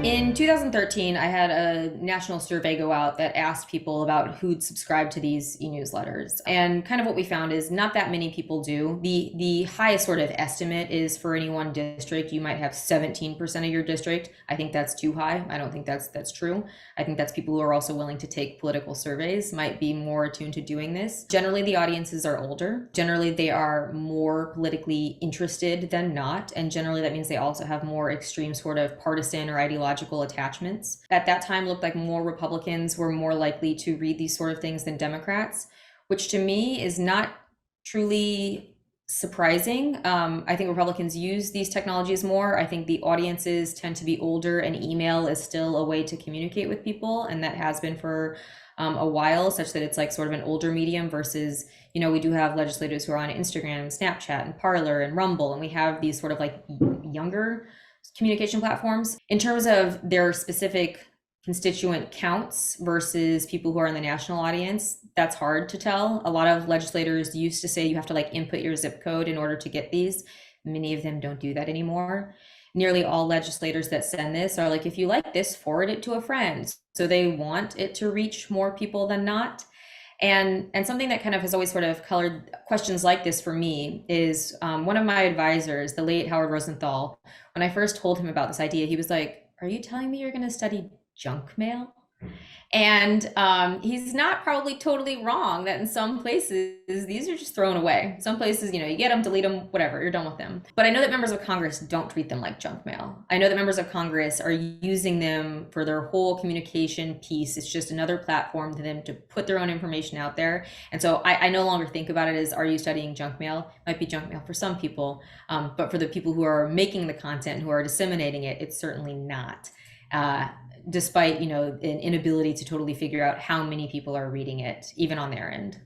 In 2013, I had a national survey go out that asked people about who'd subscribe to these e-newsletters. And kind of what we found is not that many people do. The highest sort of estimate is for any one district, you might have 17% of your district. I think that's too high. I don't think that's true. I think that's people who are also willing to take political surveys, might be more attuned to doing this. Generally, the audiences are older. Generally, they are more politically interested than not. And generally, that means they also have more extreme sort of partisan or ideological attachments. At that time, looked like more Republicans were more likely to read these sort of things than Democrats, which to me is not truly surprising. I think Republicans use these technologies more. I think the audiences tend to be older, and email is still a way to communicate with people, and that has been for a while, such that it's like sort of an older medium versus, we do have legislators who are on Instagram, Snapchat, and Parler, and Rumble, and we have these sort of like younger communication platforms. In terms of their specific constituent counts versus people who are in the national audience, that's hard to tell. A lot of legislators used to say you have to like input your zip code in order to get these. Many of them don't do that anymore. Nearly all legislators that send this are like, if you like this, forward it to a friend. So they want it to reach more people than not. And something that kind of has always sort of colored questions like this for me is one of my advisors, the late Howard Rosenthal, when I first told him about this idea, he was like, "Are you telling me you're going to study junk mail?" And he's not probably totally wrong that in some places, these are just thrown away. Some places, you get them, delete them, whatever, you're done with them. But I know that members of Congress don't treat them like junk mail. I know that members of Congress are using them for their whole communication piece. It's just another platform to them to put their own information out there. And so I no longer think about it as, are you studying junk mail? It might be junk mail for some people, but for the people who are making the content, who are disseminating it, it's certainly not. Despite, an inability to totally figure out how many people are reading it, even on their end.